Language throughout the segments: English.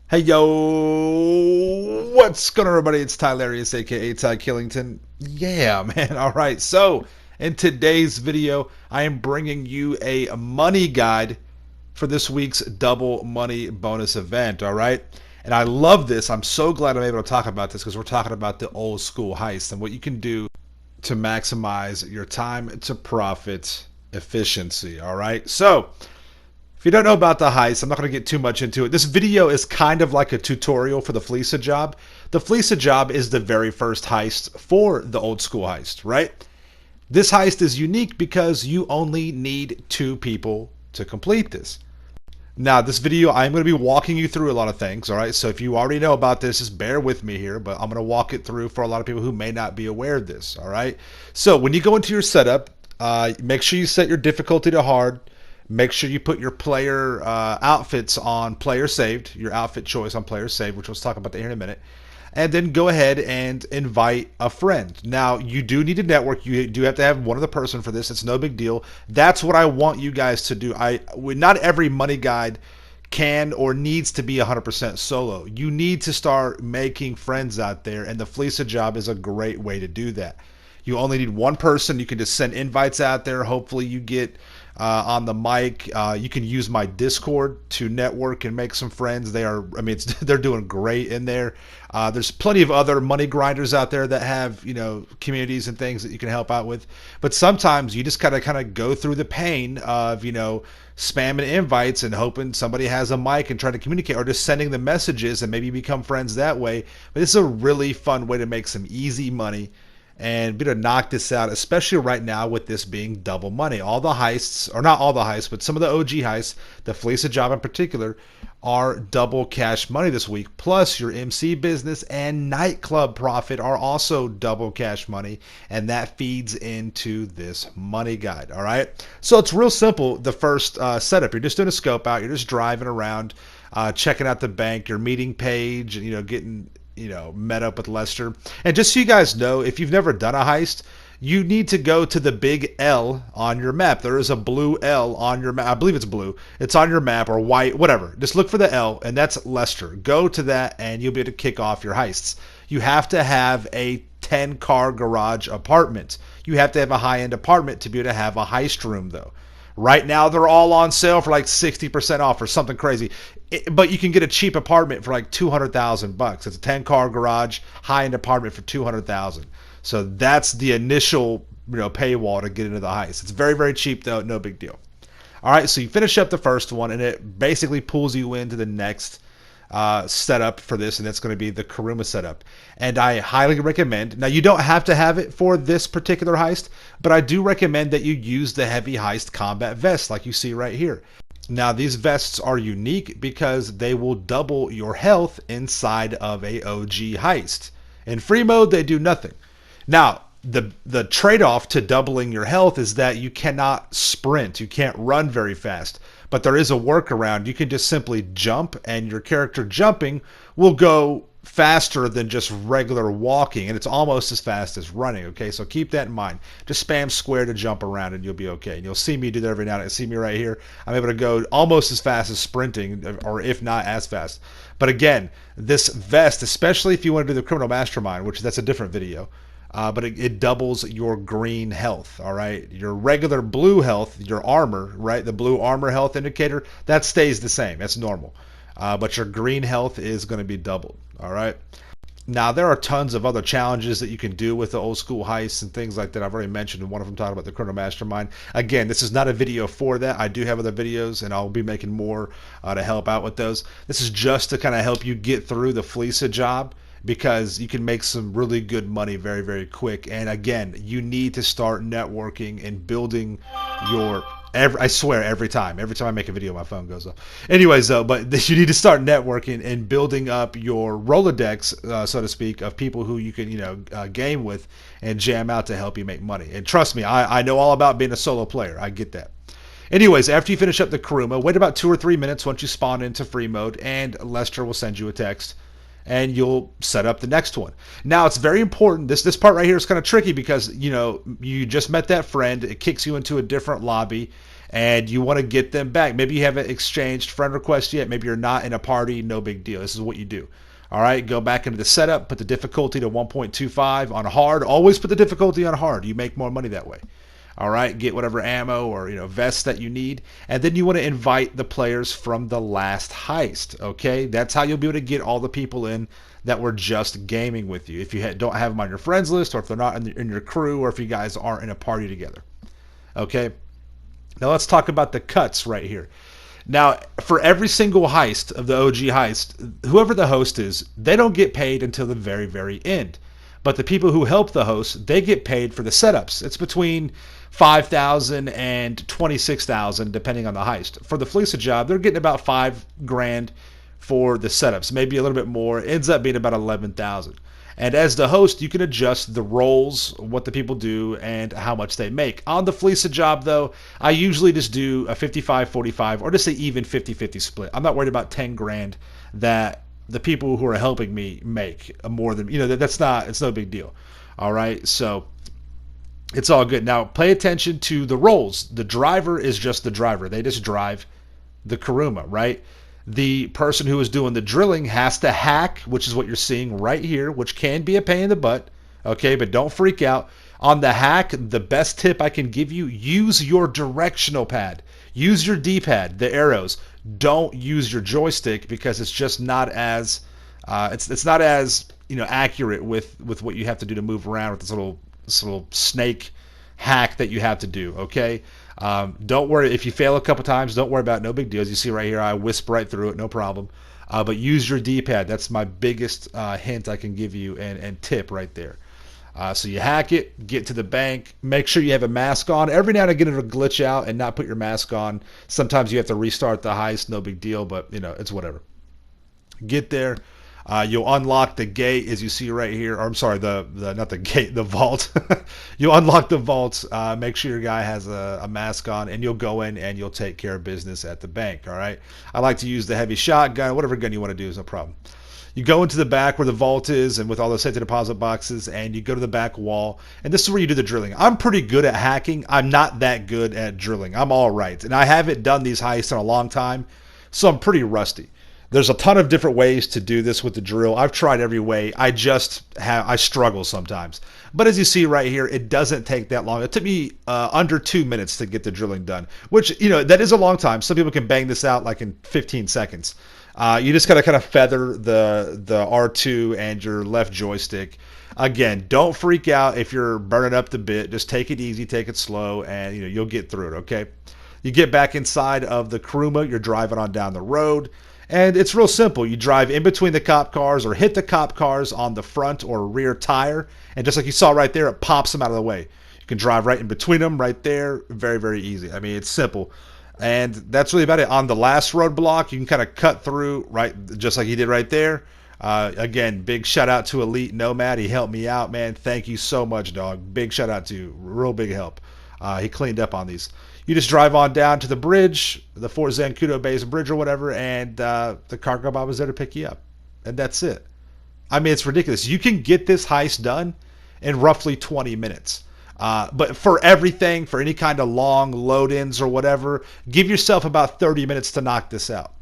Hey yo, what's going on everybody? It's Tylarius aka Ty Killington. Yeah, man. All right. So, in today's video, I am bringing you a money guide for this week's double money bonus event, all right? And I love this. I'm so glad I'm able to talk about this because we're talking about the old school heist and what you can do to maximize your time to profit efficiency, all right? So, if you don't know about the heist, I'm not going to get too much into it. This video is kind of like a tutorial for the Fleeca job. The Fleeca job is the very first heist for the old school heist, right? This heist is unique because you only need 2 people to complete this. Now, this video, I'm going to be walking you through a lot of things, all right? So if you already know about this, just bear with me here, but I'm going to walk it through for a lot of people who may not be aware of this, all right? So when you go into your setup, make sure you set your difficulty to hard. Make sure you put your player outfits on player saved, your outfit choice on player saved, which we'll talk about that here in a minute. And then go ahead and invite a friend. Now, you do need to network. You do have to have one other person for this. It's no big deal. That's what I want you guys to do. Not every money guide can or needs to be 100% solo. You need to start making friends out there, and the Fleeca job is a great way to do that. You only need one person. You can just send invites out there. Hopefully you get on the mic. You can use my Discord to network and make some friends. They're doing great in there. There's plenty of other money grinders out there that have, communities and things that you can help out with. But sometimes you just gotta kind of go through the pain of, spamming invites and hoping somebody has a mic and trying to communicate, or just sending the messages and maybe become friends that way. But this is a really fun way to make some easy money and be able to knock this out, especially right now with this being double money. All the heists, or not all the heists, but some of the OG heists, the Fleeca job in particular, are double cash money this week. Plus, your MC business and nightclub profit are also double cash money, and that feeds into this money guide. All right, so it's real simple. The first setup, you're just doing a scope out, you're just driving around, checking out the bank, your meeting page, and getting met up with Lester. And just so you guys know, if you've never done a heist, you need to go to the big L on your map. There is a blue L on your map. I believe it's blue. It's on your map, or white, whatever. Just look for the L, and that's Lester. Go to that, and you'll be able to kick off your heists. You have to have a 10-car garage apartment. You have to have a high-end apartment to be able to have a heist room, though. Right now, they're all on sale for like 60% off or something crazy. But you can get a cheap apartment for like $200,000. It's a 10-car garage, high-end apartment for $200,000. So that's the initial, paywall to get into the heist. It's very, very cheap though, no big deal. All right, so you finish up the first one, and it basically pulls you into the next setup for this, and that's going to be the Kuruma setup. And I highly recommend, now you don't have to have it for this particular heist, but I do recommend that you use the heavy heist combat vest like you see right here. Now these vests are unique because they will double your health inside of a OG heist. In free mode, they do nothing. Now, the trade-off to doubling your health is that you cannot sprint. You can't run very fast. But there is a workaround. You can just simply jump, and your character jumping will go faster than just regular walking, and it's almost as fast as running. Okay, so keep that in mind. Just spam square to jump around, and you'll be okay. And you'll see me do that every now and then. See me right here. I'm able to go almost as fast as sprinting, or if not as fast. But again, this vest, especially if you want to do the criminal mastermind, which that's a different video, but it doubles your green health. All right, your regular blue health, your armor, right, the blue armor health indicator, that stays the same. That's normal. But your green health is going to be doubled. All right. Now, there are tons of other challenges that you can do with the old school heists and things like that. I've already mentioned, and one of them talking about the criminal mastermind. Again, this is not a video for that. I do have other videos, and I'll be making more to help out with those. This is just to kind of help you get through the Fleeca job, because you can make some really good money very, very quick. And again, you need to start networking and building your... I swear, every time I make a video, my phone goes off. Anyways, though, but you need to start networking and building up your Rolodex, so to speak, of people who you can, game with and jam out to help you make money. And trust me, I know all about being a solo player. I get that. Anyways, after you finish up the Kuruma, wait about 2 or 3 minutes once you spawn into free mode, and Lester will send you a text, and you'll set up the next one. Now, it's very important. This part right here is kind of tricky because, you just met that friend. It kicks you into a different lobby, and you want to get them back. Maybe you haven't exchanged friend requests yet. Maybe you're not in a party. No big deal. This is what you do. All right, go back into the setup, put the difficulty to 1.25 on hard. Always put the difficulty on hard. You make more money that way. All right, get whatever ammo or vests that you need, and then you want to invite the players from the last heist. Okay, that's how you'll be able to get all the people in that were just gaming with you. If you don't have them on your friends list, or if they're not in your crew, or if you guys aren't in a party together. Okay, now let's talk about the cuts right here. Now, for every single heist of the OG heist, whoever the host is, they don't get paid until the very, very end. But the people who help the host, they get paid for the setups. It's between $5,000 and $26,000 depending on the heist. For the Fleeca job, they're getting about $5,000 for the setups, maybe a little bit more. It ends up being about $11,000. And as the host, you can adjust the roles, what the people do, and how much they make. On the Fleeca job, though, I usually just do a 55-45 or just an even 50-50 split. I'm not worried about 10 grand that the people who are helping me make more than, it's no big deal. All right, so it's all good. Now, pay attention to the roles. The driver is just the driver. They just drive the Kuruma, right? The person who is doing the drilling has to hack, which is what you're seeing right here, which can be a pain in the butt, okay? But don't freak out. On the hack, the best tip I can give you, use your directional pad. Use your D-pad, the arrows. Don't use your joystick because it's just not as it's not as accurate with what you have to do to move around with this little snake hack that you have to do, okay? Don't worry if you fail a couple times. Don't worry about it. No big deal. As you see right here, I wisp right through it, no problem. But use your D-pad. That's my biggest hint I can give you and tip right there. So you hack it, get to the bank, make sure you have a mask on. Every now and again it'll glitch out and not put your mask on. Sometimes you have to restart the heist. No big deal, but it's whatever. Get there. You'll unlock the gate, as you see right here. Or I'm sorry, not the gate, the vault. You'll unlock the vault. Make sure your guy has a mask on, and you'll go in and you'll take care of business at the bank. All right. I like to use the heavy shotgun. Whatever gun you want to do is no problem. You go into the back where the vault is, and with all the safety deposit boxes, and you go to the back wall, and this is where you do the drilling. I'm pretty good at hacking. I'm not that good at drilling. I'm all right, and I haven't done these heists in a long time, so I'm pretty rusty. There's a ton of different ways to do this with the drill. I've tried every way. I struggle sometimes. But as you see right here, it doesn't take that long. It took me under 2 minutes to get the drilling done, which, that is a long time. Some people can bang this out like in 15 seconds. You just got to kind of feather the R2 and your left joystick. Again, don't freak out if you're burning up the bit. Just take it easy, take it slow, and you'll get through it, okay? You get back inside of the Kuruma. You're driving on down the road. And it's real simple. You drive in between the cop cars or hit the cop cars on the front or rear tire. And just like you saw right there, it pops them out of the way. You can drive right in between them right there. Very, very easy. I mean, it's simple. And that's really about it. On the last roadblock, you can kind of cut through right just like he did right there. Again, big shout out to Elite Nomad. He helped me out, man. Thank you so much, dog. Big shout out to you. Real big help. He cleaned up on these. You just drive on down to the bridge, the Fort Zancudo Base Bridge or whatever, and the cargo bob is there to pick you up. And that's it. I mean, it's ridiculous. You can get this heist done in roughly 20 minutes. But for everything, for any kind of long load-ins or whatever, give yourself about 30 minutes to knock this out.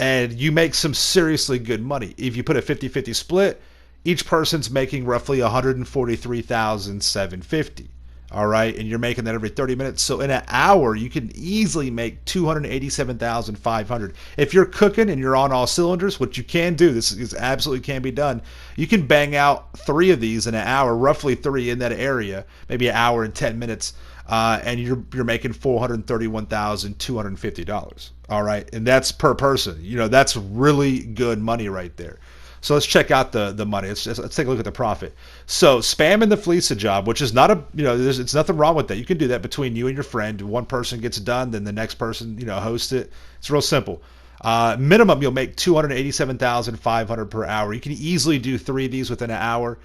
And you make some seriously good money. If you put a 50-50 split, each person's making roughly $143,750. All right, and you're making that every 30 minutes. So in an hour, you can easily make $287,500. If you're cooking and you're on all cylinders, which you can do, this is absolutely can be done. You can bang out 3 of these in an hour, roughly 3 in that area, maybe an hour and 10 minutes, and you're making $431,250. All right, and that's per person. That's really good money right there. So let's check out the money. Let's take a look at the profit. So spamming the Fleeca job, which is not it's nothing wrong with that. You can do that between you and your friend. One person gets done, then the next person, hosts it. It's real simple. Minimum, you'll make $287,500 per hour. You can easily do 3 of these within an hour,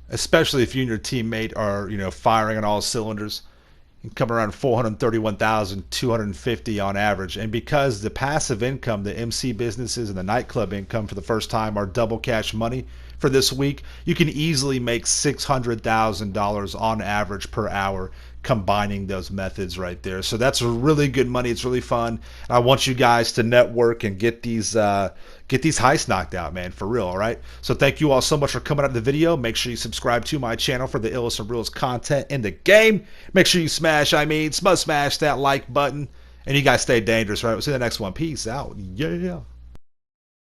especially if you and your teammate are, firing on all cylinders. You can come around $431,250 on average. And because the passive income, the MC businesses and the nightclub income for the first time are double cash money for this week, you can easily make $600,000 on average per hour combining those methods right there. So that's really good money. It's really fun. I want you guys to network and get these heists knocked out, man, for real. All right. So thank you all so much for coming out of the video. Make sure you subscribe to my channel for the illest and realest content in the game. Make sure you smash that like button. And you guys stay dangerous, right? We'll see you in the next one. Peace out. Yeah.